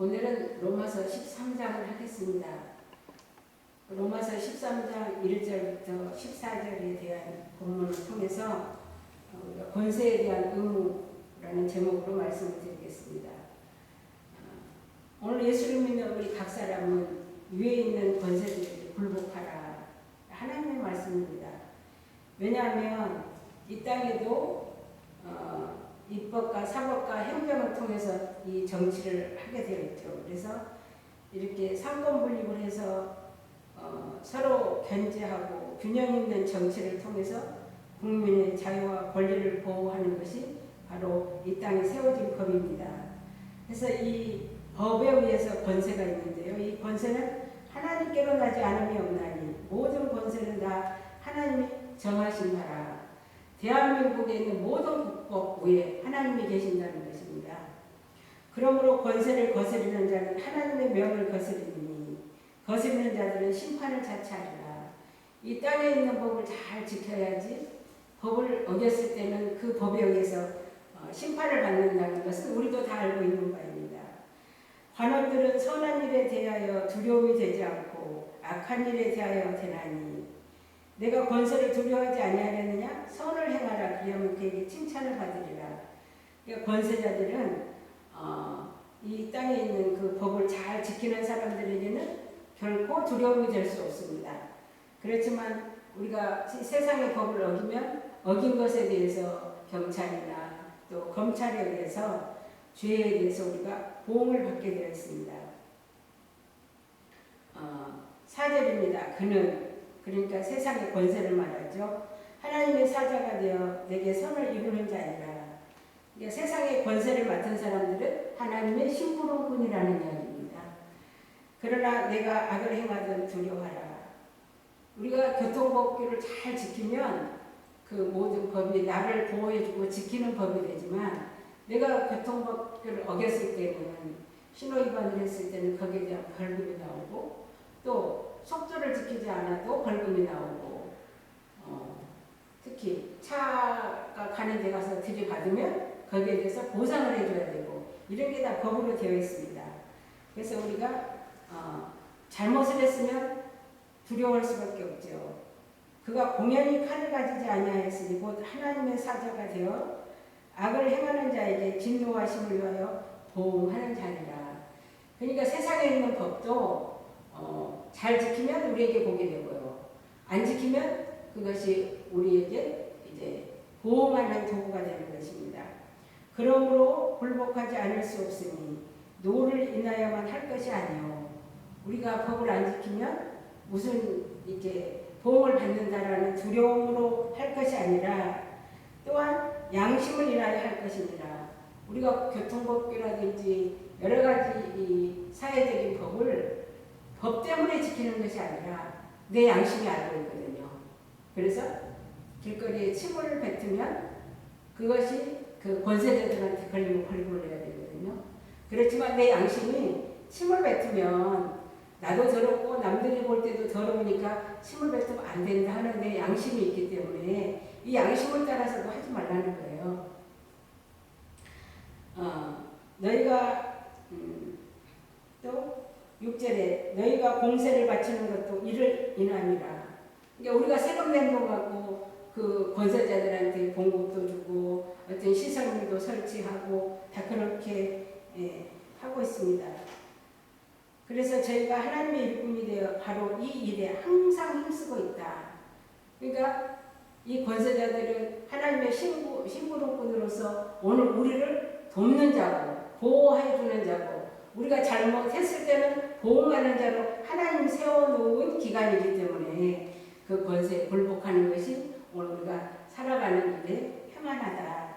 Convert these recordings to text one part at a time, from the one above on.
오늘은 로마서 13장을 하겠습니다. 로마서 13장 1절부터 14절에 대한 본문을 통해서 권세에 대한 의무라는 제목으로 말씀을 드리겠습니다. 오늘 예수를 믿는 우리 각 사람은 위에 있는 권세들에게 굴복하라. 하나님의 말씀입니다. 왜냐하면 이 땅에도 입법과 사법과 행정을 통해서 이 정치를 하게 되어 있죠. 그래서 이렇게 상권분립을 해서 서로 견제하고 균형 있는 정치를 통해서 국민의 자유와 권리를 보호하는 것이 바로 이 땅에 세워진 법입니다. 그래서 이 법에 의해서 권세가 있는데요. 이 권세는 하나님께로 나지 않음이 없나니 모든 권세는 다 하나님이 정하신 바라. 대한민국에 있는 모든 국법 위에 하나님이 계신다는 것입니다. 그러므로 권세를 거스르는 자는 하나님의 명을 거스르니 거스르는 자들은 심판을 자처하리라. 이 땅에 있는 법을 잘 지켜야지 법을 어겼을 때는 그 법에 의해서 심판을 받는다는 것은 우리도 다 알고 있는 바입니다. 관원들은 선한 일에 대하여 두려움이 되지 않고 악한 일에 대하여 되나니 내가 권세를 두려워하지 아니하려느냐? 선을 행하라. 그리하면 그에게 칭찬을 받으리라. 그러니까 권세자들은 이 땅에 있는 그 법을 잘 지키는 사람들에게는 결코 두려움이 될 수 없습니다. 그렇지만 우리가 세상의 법을 어기면 어긴 것에 대해서 경찰이나 또 검찰에 의해서 죄에 대해서 우리가 보응을 받게 되어 있습니다. 4절입니다. 그는 그러니까 세상의 권세를 말하죠. 하나님의 사자가 되어 내게 선을 이루는 자니라. 그러니까 세상의 권세를 맡은 사람들은 하나님의 심부름꾼이라는 이야기입니다. 그러나 내가 악을 행하든 두려워하라. 우리가 교통법규를 잘 지키면 그 모든 법이 나를 보호해주고 지키는 법이 되지만 내가 교통법규를 어겼을 때는 신호위반을 했을 때는 거기에 대한 벌금이 나오고 또 속도를 지키지 않아도 벌금이 나오고 특히 차가 가는 데 가서 들이받으면 거기에 대해서 보상을 해줘야 되고 이런 게 다 법으로 되어 있습니다. 그래서 우리가 잘못을 했으면 두려워할 수밖에 없죠. 그가 공연히 칼을 가지지 아니하였으니 곧 하나님의 사자가 되어 악을 행하는 자에게 진노하심을 위하여 보응하는 자리라. 그러니까 세상에 있는 법도 잘 지키면 우리에게 복이 되고요. 안 지키면 그것이 우리에게 이제 보호하는 도구가 되는 것입니다. 그러므로 굴복하지 않을 수 없으니 노를 인하여만 할 것이 아니요. 우리가 법을 안 지키면 무슨 이렇게 보응을 받는다라는 두려움으로 할 것이 아니라 또한 양심을 인하여 할 것이니라. 우리가 교통법규라든지 여러 가지 이 사회적인 법을 법 때문에 지키는 것이 아니라 내 양심이 알고 있거든요. 그래서 길거리에 침을 뱉으면 그것이 그 권세자들한테 걸리면 벌금을 내야 되거든요. 그렇지만 내 양심이 침을 뱉으면 나도 더럽고 남들이 볼 때도 더러우니까 침을 뱉으면 안 된다 하는 내 양심이 있기 때문에 이 양심을 따라서도 하지 말라는 거예요. 너희가 또 6절에 너희가 공세를 바치는 것도 이를 인함이라. 그러니까 우리가 세금 낸동하고 그 권세자들한테 공급도 주고 어떤 시설물도 설치하고 다 그렇게 하고 있습니다. 그래서 저희가 하나님의 일꾼이 되어 바로 이 일에 항상 힘쓰고 있다. 그러니까 이 권세자들은 하나님의 심부름꾼으로서 오늘 우리를 돕는 자고 보호해주는 자고 우리가 잘못했을 때는 보호하는 자로 하나님이 세워놓은 기관이기 때문에 그 권세에 굴복하는 것이 오늘 우리가 살아가는 일에 평안하다.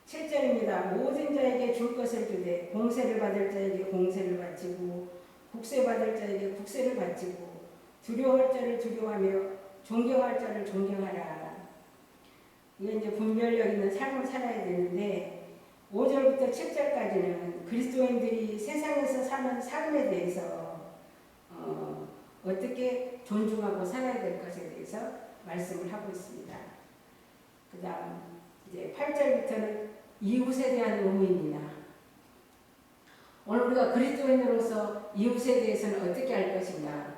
7절입니다. 모든 자에게 줄 것을 주되 공세를 받을 자에게 공세를 바치고 국세 받을 자에게 국세를 바치고 두려워할 자를 두려워하며 존경할 자를 존경하라. 이건 이제 분별력 있는 삶을 살아야 되는데 5절부터 7절까지는 그리스도인들이 세상에서 사는 삶에 대해서 어떻게 존중하고 살아야 될 것에 대해서 말씀을 하고 있습니다. 그 다음 이제 8절부터는 이웃에 대한 의무입니다. 오늘 우리가 우리가 그리스도인으로서 이웃에 대해서는 어떻게 할 것인가?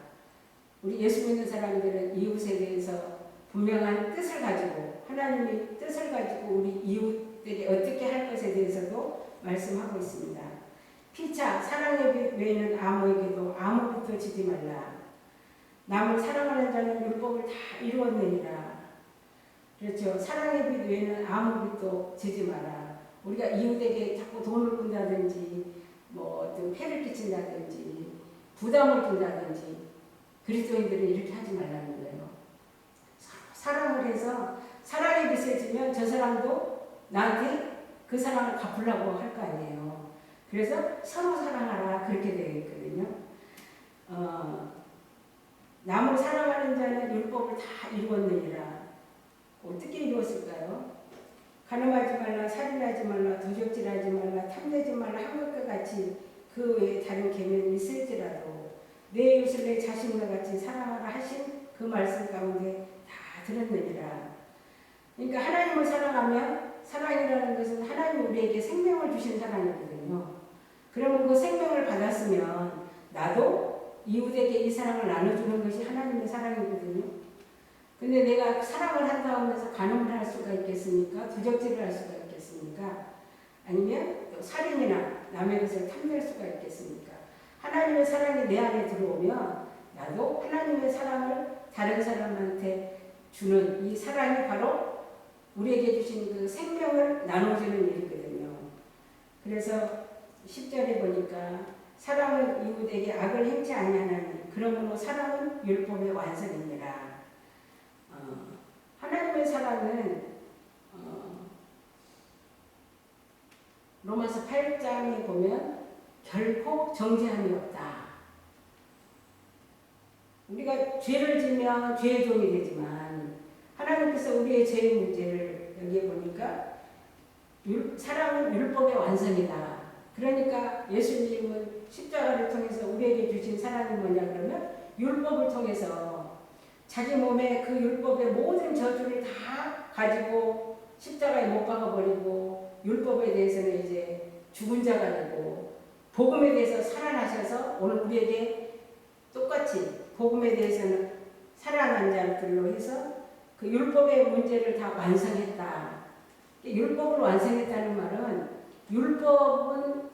우리 예수 믿는 사람들은 이웃에 대해서 분명한 뜻을 가지고 하나님의 뜻을 가지고 우리 이웃들이 어떻게 할 것에 대해서도 말씀하고 있습니다. 피차 사랑의 빛 외에는 아무에게도 아무 빛도 지지 말라. 남을 사랑하는 자는 율법을 다 이루었느니라. 그렇죠. 사랑의 빛 외에는 아무 빛도 지지 마라. 우리가 이웃에게 자꾸 돈을 준다든지 좀 폐를 끼친다든지 부담을 준다든지 그리스도인들은 이렇게 하지 말라는 거예요. 사랑을 해서 사랑의 빛을 지면 저 사람도 나한테 그 사랑을 갚으려고 할 거 아니에요. 그래서 서로 사랑하라 그렇게 되어 있거든요. 남을 사랑하는 자는 율법을 다 이루었느니라. 어떻게 이루었을까요? 간음하지 말라, 살인하지 말라, 도적질하지 말라, 탐내지 말라 한 것과 같이 그 외에 다른 계명이 있을지라도 내 이웃을 내 자신과 같이 사랑하라 하신 그 말씀 가운데 다 들었느니라. 그러니까 하나님을 사랑하면 사랑이라는 것은 하나님이 우리에게 생명을 주신 사랑이거든요. 그러면 그 생명을 받았으면 나도 이웃에게 이 사랑을 나눠주는 것이 하나님의 사랑이거든요. 근데 내가 사랑을 한다고 하면서 간음을 할 수가 있겠습니까? 도적질을 할 수가 있겠습니까? 아니면 또 살인이나 남의 것을 탐낼 수가 있겠습니까? 하나님의 사랑이 내 안에 들어오면 나도 하나님의 사랑을 다른 사람한테 주는 이 사랑이 바로 우리에게 주신 그 생명을 나눠주는 일이거든요. 그래서 10절에 보니까 사랑은 이웃에게 악을 행치 아니하나니 그러므로 사랑은 율법의 완성이니라. 하나님의 사랑은 로마서 8장에 보면 결코 정죄함이 없다. 우리가 죄를 지면 죄의 종이 되지만 하나님께서 우리의 죄의 문제를 여기에 보니까 사랑은 율법의 완성이다. 그러니까 예수님은 십자가를 통해서 우리에게 주신 사랑이 뭐냐 그러면 율법을 통해서 자기 몸에 그 율법의 모든 저주를 다 가지고 십자가에 못 박아버리고 율법에 대해서는 이제 죽은 자가 되고 복음에 대해서 살아나셔서 오늘 우리에게 똑같이 복음에 대해서는 살아난 자들로 해서 그 율법의 문제를 다 완성했다. 율법을 완성했다는 말은 율법은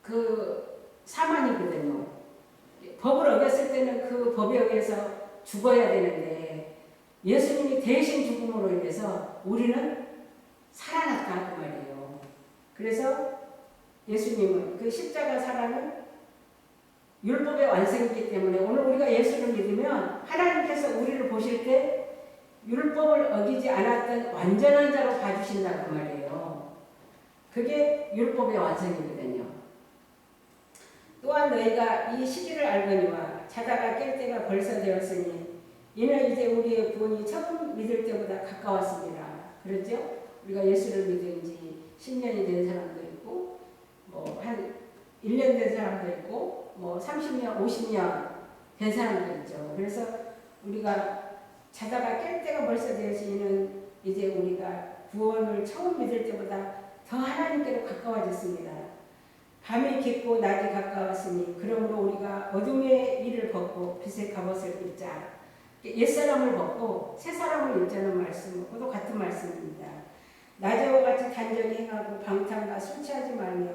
그 사만이거든요. 법을 어겼을 때는 그 법에 의해서 죽어야 되는데 예수님이 대신 죽음으로 인해서 우리는 살아났다 그 말이에요. 그래서 예수님은 그 십자가 사랑은 율법의 완성이기 때문에 오늘 우리가 예수를 믿으면 하나님께서 우리를 보실 때 율법을 어기지 않았던 완전한 자로 봐주신다 그 말이에요. 그게 율법의 완성이거든요. 또한 너희가 이 시기를 알거니와 자다가 깰 때가 벌써 되었으니 이는 이제 우리의 구원이 처음 믿을 때보다 가까웠습니다. 그렇죠? 우리가 예수를 믿은 지 10년이 된 사람도 있고 한 1년 된 사람도 있고 30년, 50년 된 사람도 있죠. 그래서 우리가 자다가 깰 때가 벌써 되었으니 이제 우리가 구원을 처음 믿을 때보다 더 하나님께로 가까워졌습니다. 밤이 깊고 낮이 가까웠으니 그러므로 우리가 어둠의 일을 벗고 빛의 갑옷을 입자. 옛사람을 벗고 새사람을 입자는 말씀하고도 같은 말씀입니다. 낮에와 같이 단정히 행하고 방탕과 술 취하지 말며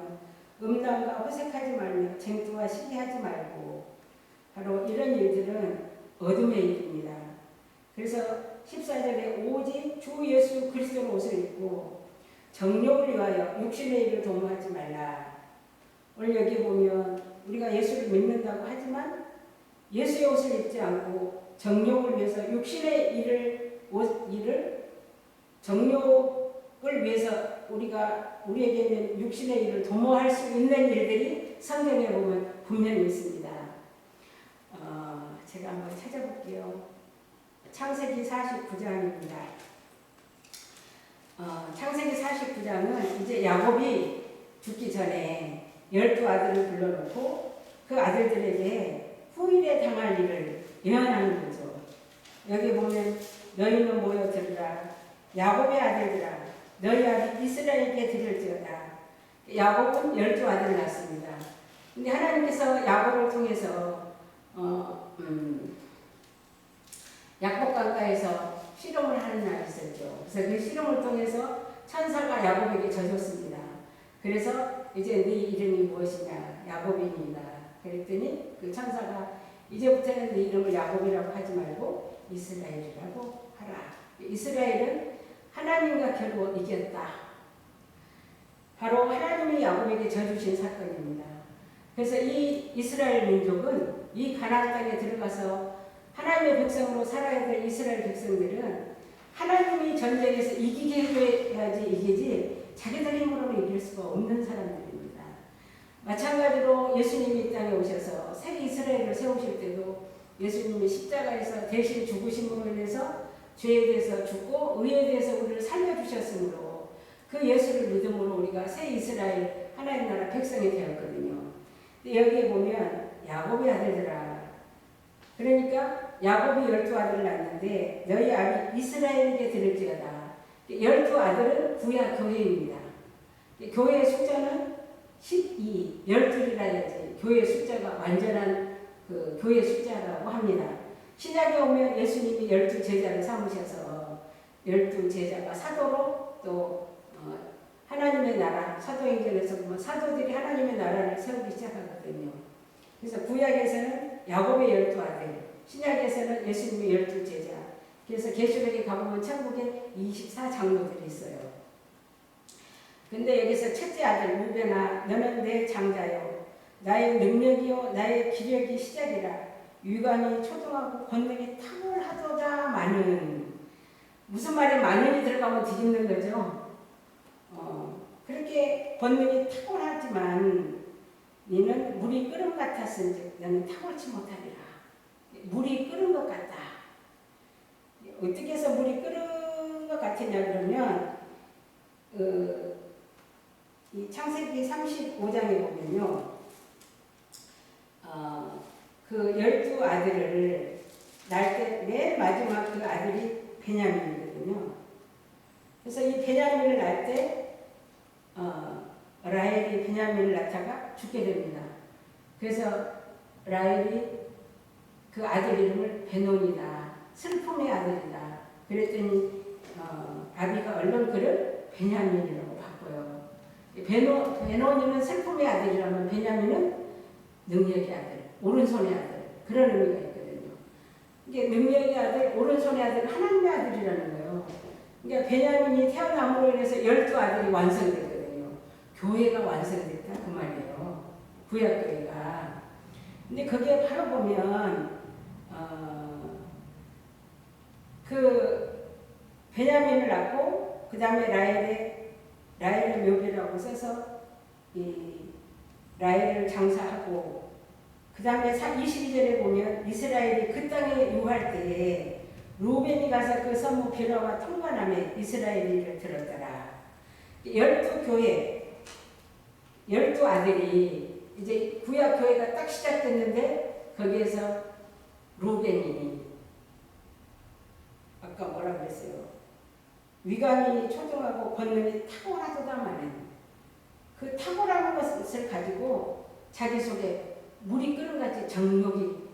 음란과 호색하지 말며 쟁투와 시기하지 말고 바로 이런 일들은 어둠의 일입니다. 그래서 14절에 오직 주 예수 그리스도의 옷을 입고 정욕을 위하여 육신의 일을 도모하지 말라. 오늘 여기 보면 우리가 예수를 믿는다고 하지만 예수의 옷을 입지 않고 정욕을 위해서 육신의 일을 정욕을 위해서 우리에게 있는 육신의 일을 도모할 수 있는 일들이 성경에 보면 분명히 있습니다. 제가 한번 찾아볼게요. 창세기 49장입니다. 창세기 49장은 이제 야곱이 죽기 전에 12아들을 불러놓고 그 아들들에게 후일에 당할 일을 예언하는 거죠. 여기 보면 너희는 모여 들으라. 야곱의 아들들아 너희 아들 이스라엘에게 들을지어다. 야곱은 12아들을 낳습니다. 근데 하나님께서 야곱을 통해서 약복강가에서 실험을 하는 날이 있었죠. 그래서 그 실험을 통해서 천사가 야곱에게 져줬습니다. 그래서 이제 네 이름이 무엇이냐? 야곱이니이다. 그랬더니 그 천사가 이제부터는 네 이름을 야곱이라고 하지 말고 이스라엘이라고 하라. 이스라엘은 하나님과 겨루 이겼다. 바로 하나님이 야곱에게 져주신 사건입니다. 그래서 이 이스라엘 민족은 이 가나안 땅에 들어가서 하나님의 백성으로 살아야 될 이스라엘 백성들은 하나님이 전쟁에서 이기게 해야지 이기지 자기들 힘으로는 이길 수가 없는 사람들입니다. 마찬가지로 예수님이 이 땅에 오셔서 새 이스라엘을 세우실 때도 예수님이 십자가에서 대신 죽으심으로 인해서 죄에 대해서 죽고 의에 대해서 우리를 살려주셨으므로 그 예수를 믿음으로 우리가 새 이스라엘 하나님 나라 백성이 되었거든요. 여기에 보면 야곱의 아들들아, 그러니까 야곱이 12아들을 낳았는데 너희 아비 이스라엘에게 들을지어다. 12아들은 구약 교회입니다. 교회의 숫자는 12, 12이라 해야지 교회의 숫자가 완전한 그 교회 숫자라고 합니다. 신약에 오면 예수님이 12제자를 삼으셔서 12제자가 사도로 또 하나님의 나라, 사도행전에서 보면 사도들이 하나님의 나라를 세우기 시작하거든요. 그래서 구약에서는 야곱의 12아들, 신약에서는 예수님의 12제자. 그래서 계시록에 가보면 천국에 24장로들이 있어요. 근데 여기서 첫째 아들 루벤아, 너는 내 장자요, 나의 능력이요 나의 기력이 시작이라. 유감이 초등하고 권능이 탁월하도다 마는. 무슨 말에 마는이 들어가면 뒤집는 거죠. 그렇게 권능이 탁월하지만 너는 물이 끓음 같았은즉 너는 탁월치 못하리라. 물이 끓은 것 같다. 어떻게 해서 물이 끓은 것 같으냐 그러면 이 창세기 35장에 보면요, 그 12아들을 낳을 때 맨 마지막 그 아들이 베냐민이거든요. 그래서 이 베냐민을 낳을 때 라헬이 베냐민을 낳다가 죽게 됩니다. 그래서 라헬이 그 아들 이름을 베논이다. 슬픔의 아들이다. 그랬더니 아비가 얼른 그를 베냐민이라고 바꿔요. 베논이는 슬픔의 아들이라면 베냐민은 능력의 아들, 오른손의 아들, 그런 의미가 있거든요. 이게 능력의 아들, 오른손의 아들, 하나님의 아들이라는 거예요. 그러니까 베냐민이 태어남으로 인해서 12아들이 완성됐거든요. 교회가 완성됐다 그 말이에요. 구약교회가. 근데 그게 바로 보면 그 베냐민을 낳고 그 다음에 라헬의 묘비라고 써서 이 라헬을 장사하고 그 다음에 22절에 보면 이스라엘이 그 땅에 유할 때에 루벤이 가서 그 성읍 비라와 통관함에 이스라엘이를 들었더라. 12교회 12아들이 이제 구약교회가 딱 시작됐는데 거기에서 루벤이 아까 뭐라 그랬어요? 위감이 초등하고 권능이 탁월하도다 마는 그 탁월한 것을 가지고 자기 속에 물이 끓은같이 정욕이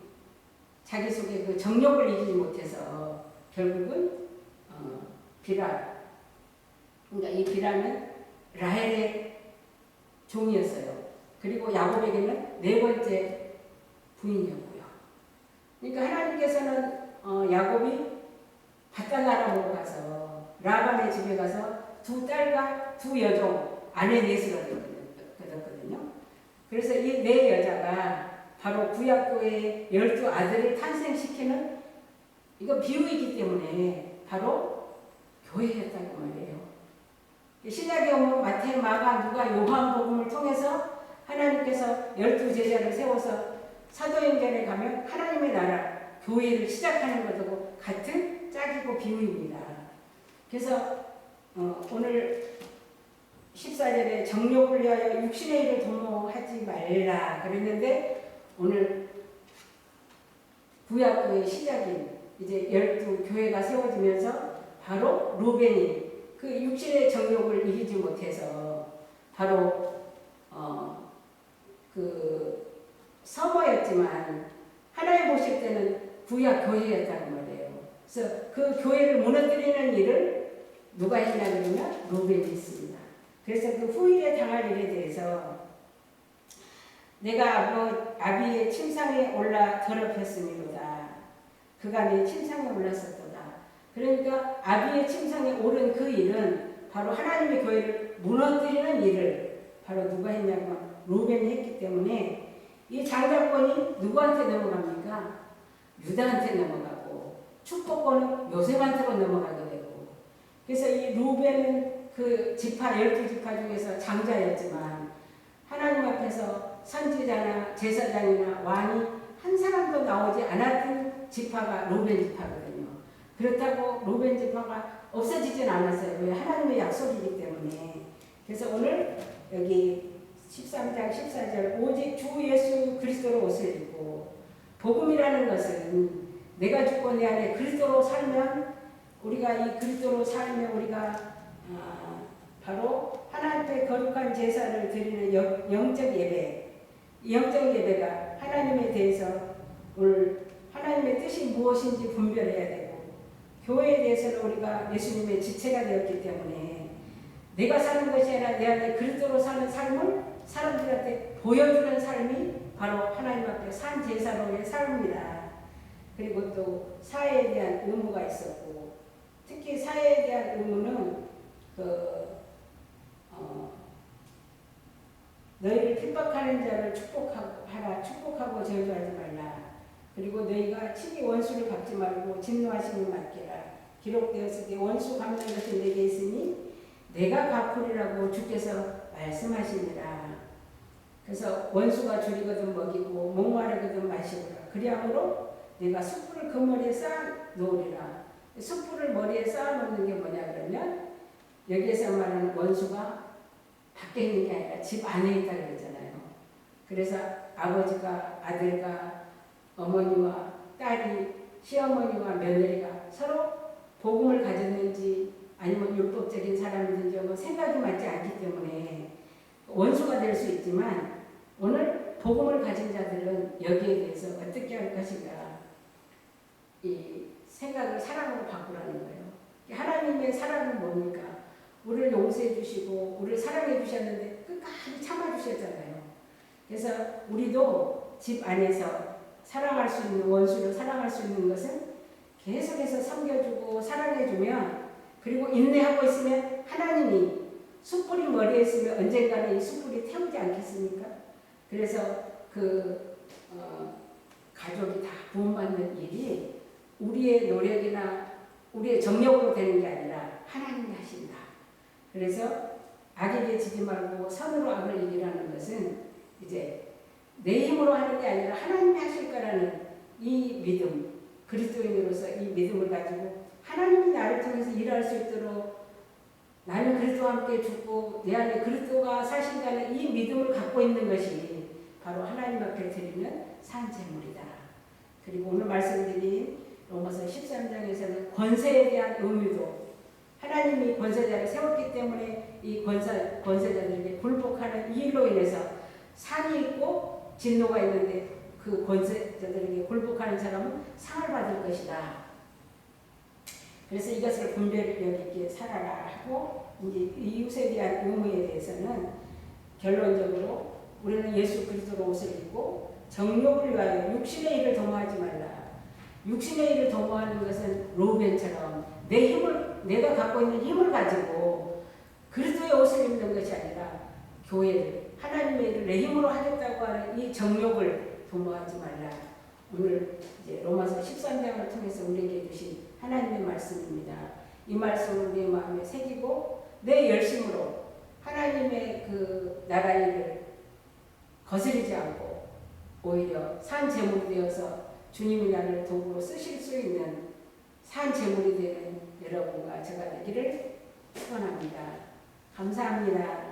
자기 속에 그 정욕을 이기지 못해서 결국은 비라, 그러니까 이 비라는 라헬의 종이었어요. 그리고 야곱에게는 4번째 부인이었고요. 그러니까 하나님께서는 야곱이 바다나라로 가서 라반의 집에 가서 2딸과 2여종 아내 넷을 얻었거든요. 그래서 이 4여자가 바로 구약교회의 12아들을 탄생시키는 이거 비유이기 때문에 바로 교회였다고 말이에요. 신약에 오면 마태, 마가, 누가, 요한복음을 통해서 하나님께서 12제자를 세워서 사도행전에 가면 하나님의 나라, 교회를 시작하는 것하고 같은 짝이고 비유입니다. 그래서 오늘 14절에 정욕을 위하여 육신의 일을 도모하지 말라 그랬는데 오늘 구약교회의 시작인 이제 12교회가 세워지면서 바로 루벤이 그 육신의 정욕을 이기지 못해서 바로 그 서머였지만 하나님 보실 때는 구약 교회였다는 말이에요. 그래서 그 교회를 무너뜨리는 일을 누가 했냐 그러면 루벤이 했습니다. 그래서 그 후일에 당할 일에 대해서 내가 아비의 침상에 올라 더럽혔음이로다. 그가 내 침상에 올랐었도다. 그러니까 아비의 침상에 오른 그 일은 바로 하나님의 교회를 무너뜨리는 일을 바로 누가 했냐면 루벤이 했기 때문에 이 장자권이 누구한테 넘어갑니까? 유다한테 넘어가고 축복권은 요셉한테로 넘어가게 되고 그래서 이 루벤은 그 지파 12지파 중에서 장자였지만 하나님 앞에서 선지자나 제사장이나 왕이 한 사람도 나오지 않았던 지파가 루벤 지파거든요. 그렇다고 루벤 지파가 없어지진 않았어요. 왜? 하나님의 약속이기 때문에. 그래서 오늘 여기 13장 14절 오직 주 예수 그리스도로 옷을 입고 복음이라는 것은 내가 죽고 내 안에 그리스도로 살면 우리가 이 그리스도로 살면 우리가 바로 하나님 앞에 거룩한 제사를 드리는 영적 예배 이 영적 예배가 하나님에 대해서 오늘 하나님의 뜻이 무엇인지 분별해야 되고 교회에 대해서는 우리가 예수님의 지체가 되었기 때문에 내가 사는 것이 아니라 내 안에 그리스도로 사는 삶을 사람들한테 보여주는 삶이 바로 하나님 앞에 산 제사로의 삶입니다. 그리고 또 사회에 대한 의무가 있었고 특히 사회에 대한 의무는 너희를 핍박하는 자를 축복하고 저주하지 말라. 그리고 너희가 친히 원수를 갚지 말고 진노하심을 맡기라. 기록되었을 때 원수 갚는 것이 내게 있으니 내가 갚으리라고 주께서 말씀하시니라. 그래서 원수가 줄이거든 먹이고 목마르거든 마시고라. 그리함으로 내가 숯불을 그 머리에 쌓아 놓으리라. 숯불을 머리에 쌓아 놓는 게 뭐냐 그러면 여기에서 말하는 원수가 밖에 있는 게 아니라 집 안에 있다 그러잖아요. 그래서 아버지가 아들과 어머니와 딸이 시어머니와 며느리가 서로 복음을 가졌는지 아니면 율법적인 사람이든지 뭐 생각이 맞지 않기 때문에 원수가 될 수 있지만 오늘 복음을 가진 자들은 여기에 대해서 어떻게 할 것인가 이 생각을 사랑으로 바꾸라는 거예요. 하나님의 사랑은 뭡니까? 우리를 용서해 주시고 우리를 사랑해 주셨는데 끝까지 참아 주셨잖아요. 그래서 우리도 집 안에서 사랑할 수 있는 원수를 사랑할 수 있는 것은 계속해서 섬겨주고 사랑해주면 그리고 인내하고 있으면 하나님이 숯불이 머리에 있으면 언젠가는 이 숯불이 태우지 않겠습니까? 그래서 가족이 다 구원받는 일이 우리의 노력이나 우리의 정력으로 되는 게 아니라 하나님이 하신다. 그래서 악에게 지지 말고 선으로 악을 이기라는 것은 이제 내 힘으로 하는 게 아니라 하나님이 하실 거라는 이 믿음, 그리스도인으로서 이 믿음을 가지고 하나님이 나를 통해서 일할 수 있도록 나는 그리스도와 함께 죽고 내 안에 그리스도가 사신다는 이 믿음을 갖고 있는 것이 바로 하나님 앞에 드리는 산재물이다. 그리고 오늘 말씀드린 로마서 13장에서는 권세에 대한 의무도 하나님이 권세자를 세웠기 때문에 이 권세자들에게 굴복하는 이 일로 인해서 산이 있고 진노가 있는데 그 권세자들에게 굴복하는 사람은 상을 받을 것이다. 그래서 이것을 분별력 있게 살아라 하고 이제 이웃에 대한 의무에 대해서는 결론적으로 우리는 예수 그리스도로 옷을 입고 정욕을 위하여 육신의 일을 도모하지 말라. 육신의 일을 도모하는 것은 루벤처럼 내가 갖고 있는 힘을 가지고 그리스도의 옷을 입는 것이 아니라 교회를 하나님의 일을 내 힘으로 하겠다고 하는 이 정욕을 도모하지 말라. 오늘 이제 로마서 13장을 통해서 우리에게 주신 하나님의 말씀입니다. 이 말씀을 우리의 마음에 새기고 내 열심으로 하나님의 그 나라 일을 거스르지 않고 오히려 산 제물이 되어서 주님이 나를 도구로 쓰실 수 있는 산 제물이 되는 여러분과 제가 되기를 축원합니다. 감사합니다.